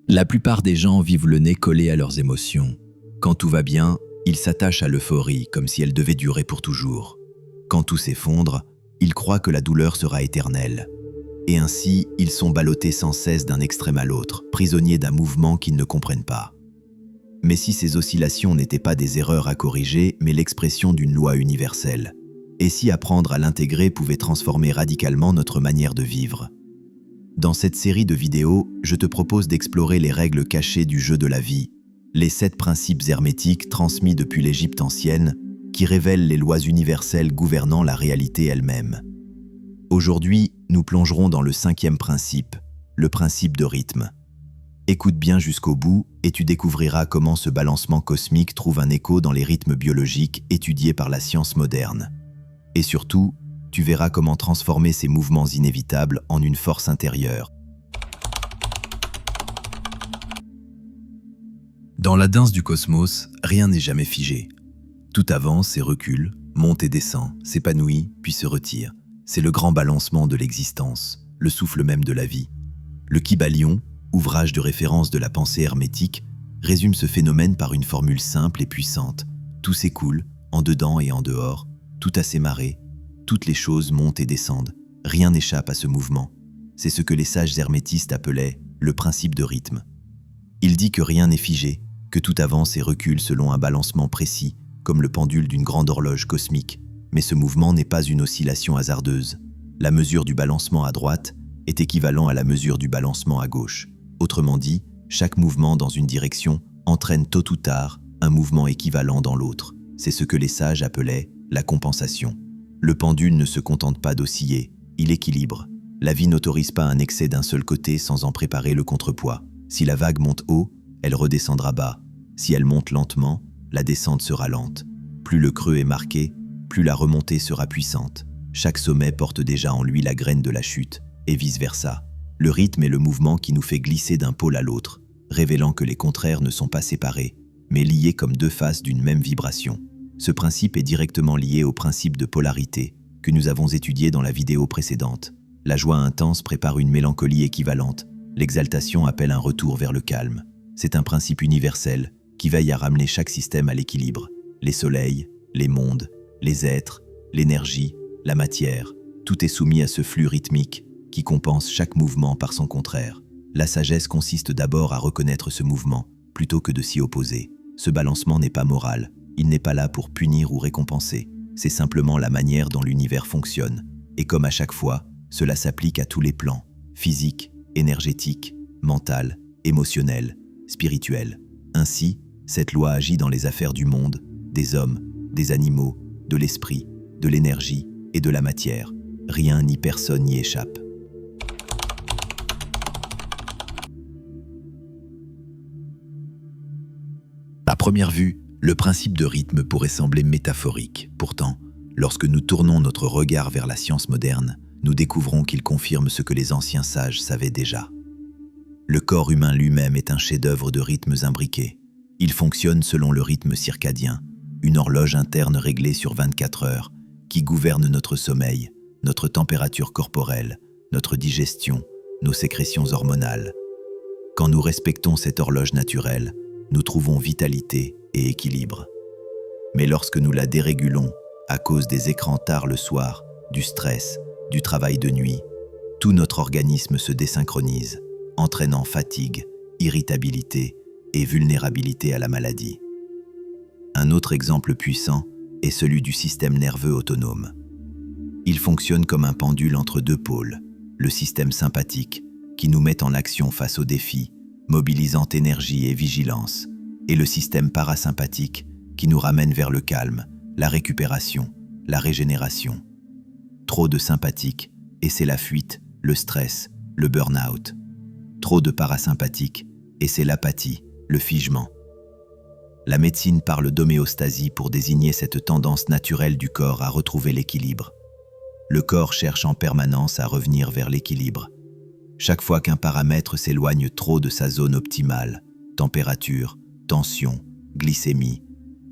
La plupart des gens vivent le nez collé à leurs émotions. Quand tout va bien, ils s'attachent à l'euphorie comme si elle devait durer pour toujours. Quand tout s'effondre, ils croient que la douleur sera éternelle. Et ainsi, ils sont ballottés sans cesse d'un extrême à l'autre, prisonniers d'un mouvement qu'ils ne comprennent pas. Mais si ces oscillations n'étaient pas des erreurs à corriger, mais l'expression d'une loi universelle? Et si apprendre à l'intégrer pouvait transformer radicalement notre manière de vivre? Dans cette série de vidéos, je te propose d'explorer les règles cachées du jeu de la vie, les 7 principes hermétiques transmis depuis l'Égypte ancienne, qui révèlent les lois universelles gouvernant la réalité elle-même. Aujourd'hui, nous plongerons dans le 5e principe, le principe de rythme. Écoute bien jusqu'au bout et tu découvriras comment ce balancement cosmique trouve un écho dans les rythmes biologiques étudiés par la science moderne. Et surtout, tu verras comment transformer ces mouvements inévitables en une force intérieure. Dans la danse du cosmos, rien n'est jamais figé. Tout avance et recule, monte et descend, s'épanouit, puis se retire. C'est le grand balancement de l'existence, le souffle même de la vie. Le Kybalion, ouvrage de référence de la pensée hermétique, résume ce phénomène par une formule simple et puissante. Tout s'écoule, en dedans et en dehors, tout a ses marées, toutes les choses montent et descendent, rien n'échappe à ce mouvement. C'est ce que les sages hermétistes appelaient le principe de rythme. Il dit que rien n'est figé, que tout avance et recule selon un balancement précis, comme le pendule d'une grande horloge cosmique. Mais ce mouvement n'est pas une oscillation hasardeuse. La mesure du balancement à droite est équivalent à la mesure du balancement à gauche. Autrement dit, chaque mouvement dans une direction entraîne tôt ou tard un mouvement équivalent dans l'autre. C'est ce que les sages appelaient la compensation. Le pendule ne se contente pas d'osciller, il équilibre. La vie n'autorise pas un excès d'un seul côté sans en préparer le contrepoids. Si la vague monte haut, elle redescendra bas. Si elle monte lentement, la descente sera lente. Plus le creux est marqué, plus la remontée sera puissante. Chaque sommet porte déjà en lui la graine de la chute, et vice-versa. Le rythme est le mouvement qui nous fait glisser d'un pôle à l'autre, révélant que les contraires ne sont pas séparés, mais liés comme 2 faces d'une même vibration. Ce principe est directement lié au principe de polarité, que nous avons étudié dans la vidéo précédente. La joie intense prépare une mélancolie équivalente, l'exaltation appelle un retour vers le calme. C'est un principe universel qui veille à ramener chaque système à l'équilibre. Les soleils, les mondes, les êtres, l'énergie, la matière, tout est soumis à ce flux rythmique qui compense chaque mouvement par son contraire. La sagesse consiste d'abord à reconnaître ce mouvement, plutôt que de s'y opposer. Ce balancement n'est pas moral, il n'est pas là pour punir ou récompenser, c'est simplement la manière dont l'univers fonctionne. Et comme à chaque fois, cela s'applique à tous les plans, physique, énergétique, mental, émotionnel, spirituel. Ainsi, cette loi agit dans les affaires du monde, des hommes, des animaux, de l'esprit, de l'énergie et de la matière. Rien ni personne n'y échappe. À première vue, le principe de rythme pourrait sembler métaphorique. Pourtant, lorsque nous tournons notre regard vers la science moderne, nous découvrons qu'il confirme ce que les anciens sages savaient déjà. Le corps humain lui-même est un chef-d'œuvre de rythmes imbriqués. Il fonctionne selon le rythme circadien, une horloge interne réglée sur 24 heures, qui gouverne notre sommeil, notre température corporelle, notre digestion, nos sécrétions hormonales. Quand nous respectons cette horloge naturelle, nous trouvons vitalité et équilibre. Mais lorsque nous la dérégulons, à cause des écrans tard le soir, du stress, du travail de nuit, tout notre organisme se désynchronise, entraînant fatigue, irritabilité et vulnérabilité à la maladie. Un autre exemple puissant est celui du système nerveux autonome. Il fonctionne comme un pendule entre 2 pôles, le système sympathique, qui nous met en action face aux défis, mobilisant énergie et vigilance, et le système parasympathique, qui nous ramène vers le calme, la récupération, la régénération. Trop de sympathique, et c'est la fuite, le stress, le burn-out. Trop de parasympathique, et c'est l'apathie, le figement. La médecine parle d'homéostasie pour désigner cette tendance naturelle du corps à retrouver l'équilibre. Le corps cherche en permanence à revenir vers l'équilibre. Chaque fois qu'un paramètre s'éloigne trop de sa zone optimale, température, tension, glycémie,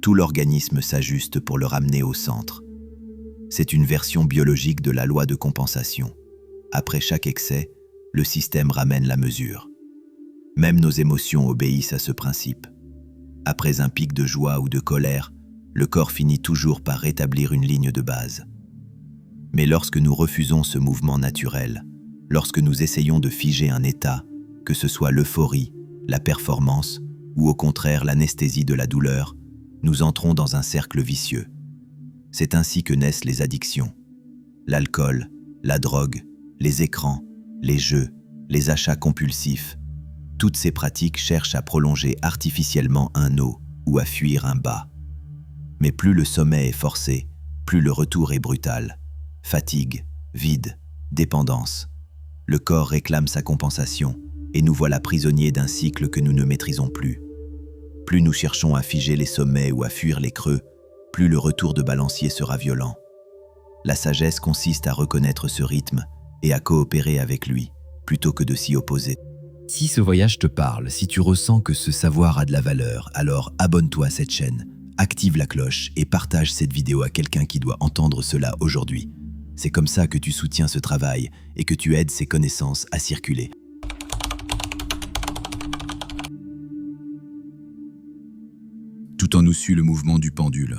tout l'organisme s'ajuste pour le ramener au centre. C'est une version biologique de la loi de compensation. Après chaque excès, le système ramène la mesure. Même nos émotions obéissent à ce principe. Après un pic de joie ou de colère, le corps finit toujours par rétablir une ligne de base. Mais lorsque nous refusons ce mouvement naturel, lorsque nous essayons de figer un état, que ce soit l'euphorie, la performance ou au contraire l'anesthésie de la douleur, nous entrons dans un cercle vicieux. C'est ainsi que naissent les addictions. L'alcool, la drogue, les écrans, les jeux, les achats compulsifs. Toutes ces pratiques cherchent à prolonger artificiellement un haut ou à fuir un bas. Mais plus le sommet est forcé, plus le retour est brutal. Fatigue, vide, dépendance. Le corps réclame sa compensation et nous voilà prisonniers d'un cycle que nous ne maîtrisons plus. Plus nous cherchons à figer les sommets ou à fuir les creux, plus le retour de balancier sera violent. La sagesse consiste à reconnaître ce rythme et à coopérer avec lui, plutôt que de s'y opposer. Si ce voyage te parle, si tu ressens que ce savoir a de la valeur, alors abonne-toi à cette chaîne, active la cloche et partage cette vidéo à quelqu'un qui doit entendre cela aujourd'hui. C'est comme ça que tu soutiens ce travail et que tu aides ces connaissances à circuler. Tout en nous suit le mouvement du pendule.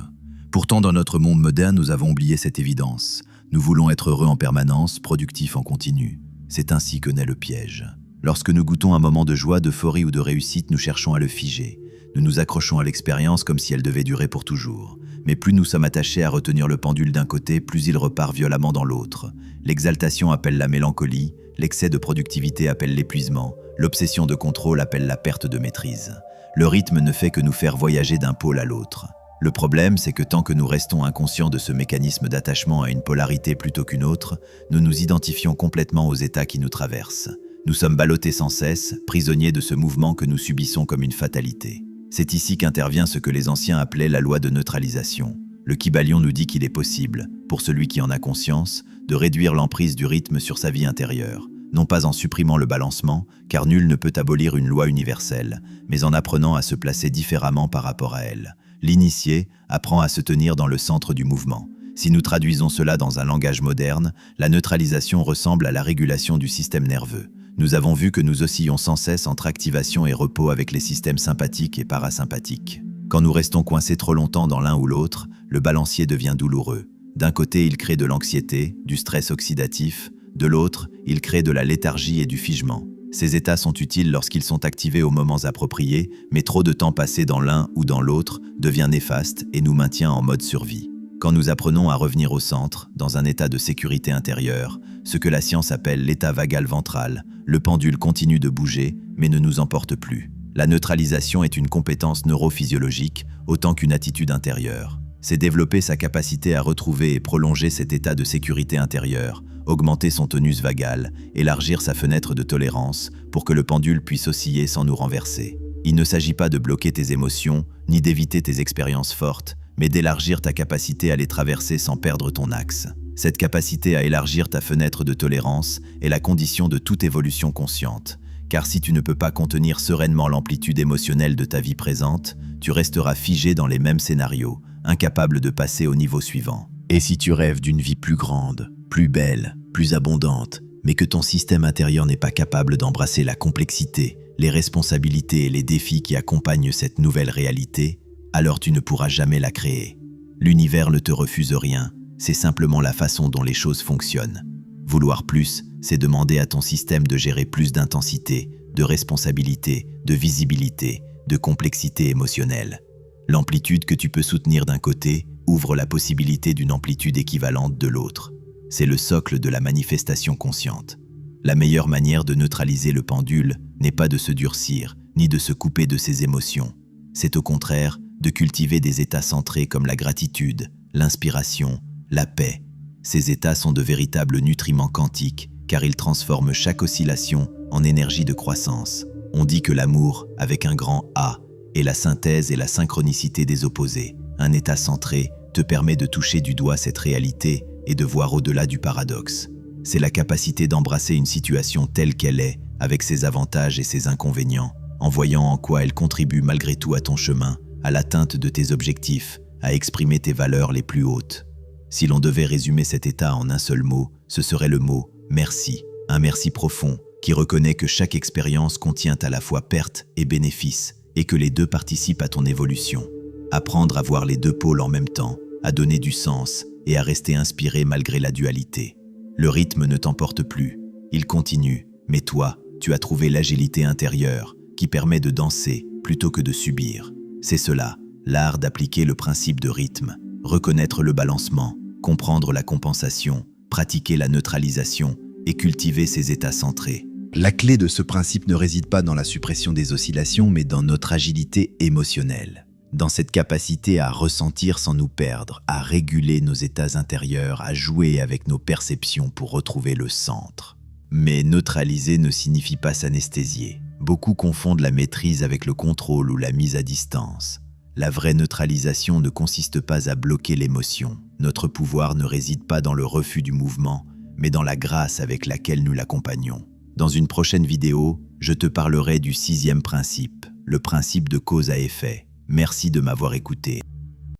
Pourtant, dans notre monde moderne, nous avons oublié cette évidence. Nous voulons être heureux en permanence, productifs en continu. C'est ainsi que naît le piège. Lorsque nous goûtons un moment de joie, d'euphorie ou de réussite, nous cherchons à le figer. Nous nous accrochons à l'expérience comme si elle devait durer pour toujours. Mais plus nous sommes attachés à retenir le pendule d'un côté, plus il repart violemment dans l'autre. L'exaltation appelle la mélancolie, l'excès de productivité appelle l'épuisement, l'obsession de contrôle appelle la perte de maîtrise. Le rythme ne fait que nous faire voyager d'un pôle à l'autre. Le problème, c'est que tant que nous restons inconscients de ce mécanisme d'attachement à une polarité plutôt qu'une autre, nous nous identifions complètement aux états qui nous traversent. Nous sommes ballottés sans cesse, prisonniers de ce mouvement que nous subissons comme une fatalité. C'est ici qu'intervient ce que les anciens appelaient la loi de neutralisation. Le Kybalion nous dit qu'il est possible, pour celui qui en a conscience, de réduire l'emprise du rythme sur sa vie intérieure, non pas en supprimant le balancement, car nul ne peut abolir une loi universelle, mais en apprenant à se placer différemment par rapport à elle. L'initié apprend à se tenir dans le centre du mouvement. Si nous traduisons cela dans un langage moderne, la neutralisation ressemble à la régulation du système nerveux. Nous avons vu que nous oscillons sans cesse entre activation et repos avec les systèmes sympathiques et parasympathiques. Quand nous restons coincés trop longtemps dans l'un ou l'autre, le balancier devient douloureux. D'un côté, il crée de l'anxiété, du stress oxydatif. De l'autre, il crée de la léthargie et du figement. Ces états sont utiles lorsqu'ils sont activés aux moments appropriés, mais trop de temps passé dans l'un ou dans l'autre devient néfaste et nous maintient en mode survie. Quand nous apprenons à revenir au centre, dans un état de sécurité intérieure, ce que la science appelle l'état vagal ventral, le pendule continue de bouger, mais ne nous emporte plus. La neutralisation est une compétence neurophysiologique autant qu'une attitude intérieure. C'est développer sa capacité à retrouver et prolonger cet état de sécurité intérieure, augmenter son tonus vagal, élargir sa fenêtre de tolérance pour que le pendule puisse osciller sans nous renverser. Il ne s'agit pas de bloquer tes émotions, ni d'éviter tes expériences fortes, mais d'élargir ta capacité à les traverser sans perdre ton axe. Cette capacité à élargir ta fenêtre de tolérance est la condition de toute évolution consciente, car si tu ne peux pas contenir sereinement l'amplitude émotionnelle de ta vie présente, tu resteras figé dans les mêmes scénarios, incapable de passer au niveau suivant. Et si tu rêves d'une vie plus grande, plus belle, plus abondante, mais que ton système intérieur n'est pas capable d'embrasser la complexité, les responsabilités et les défis qui accompagnent cette nouvelle réalité, alors tu ne pourras jamais la créer. L'univers ne te refuse rien, c'est simplement la façon dont les choses fonctionnent. Vouloir plus, c'est demander à ton système de gérer plus d'intensité, de responsabilité, de visibilité, de complexité émotionnelle. L'amplitude que tu peux soutenir d'un côté ouvre la possibilité d'une amplitude équivalente de l'autre. C'est le socle de la manifestation consciente. La meilleure manière de neutraliser le pendule n'est pas de se durcir, ni de se couper de ses émotions. C'est au contraire de cultiver des états centrés comme la gratitude, l'inspiration, la paix. Ces états sont de véritables nutriments quantiques, car ils transforment chaque oscillation en énergie de croissance. On dit que l'amour, avec un grand A, est la synthèse et la synchronicité des opposés. Un état centré te permet de toucher du doigt cette réalité et de voir au-delà du paradoxe. C'est la capacité d'embrasser une situation telle qu'elle est, avec ses avantages et ses inconvénients, en voyant en quoi elle contribue malgré tout à ton chemin, à l'atteinte de tes objectifs, à exprimer tes valeurs les plus hautes. Si l'on devait résumer cet état en un seul mot, ce serait le mot « merci », un merci profond qui reconnaît que chaque expérience contient à la fois perte et bénéfice, et que les deux participent à ton évolution. Apprendre à voir les deux pôles en même temps, à donner du sens et à rester inspiré malgré la dualité. Le rythme ne t'emporte plus, il continue, mais toi, tu as trouvé l'agilité intérieure qui permet de danser plutôt que de subir. C'est cela, l'art d'appliquer le principe de rythme, reconnaître le balancement, comprendre la compensation, pratiquer la neutralisation et cultiver ses états centrés. La clé de ce principe ne réside pas dans la suppression des oscillations, mais dans notre agilité émotionnelle. Dans cette capacité à ressentir sans nous perdre, à réguler nos états intérieurs, à jouer avec nos perceptions pour retrouver le centre. Mais neutraliser ne signifie pas s'anesthésier. Beaucoup confondent la maîtrise avec le contrôle ou la mise à distance. La vraie neutralisation ne consiste pas à bloquer l'émotion. Notre pouvoir ne réside pas dans le refus du mouvement, mais dans la grâce avec laquelle nous l'accompagnons. Dans une prochaine vidéo, je te parlerai du 6e principe, le principe de cause à effet. Merci de m'avoir écouté.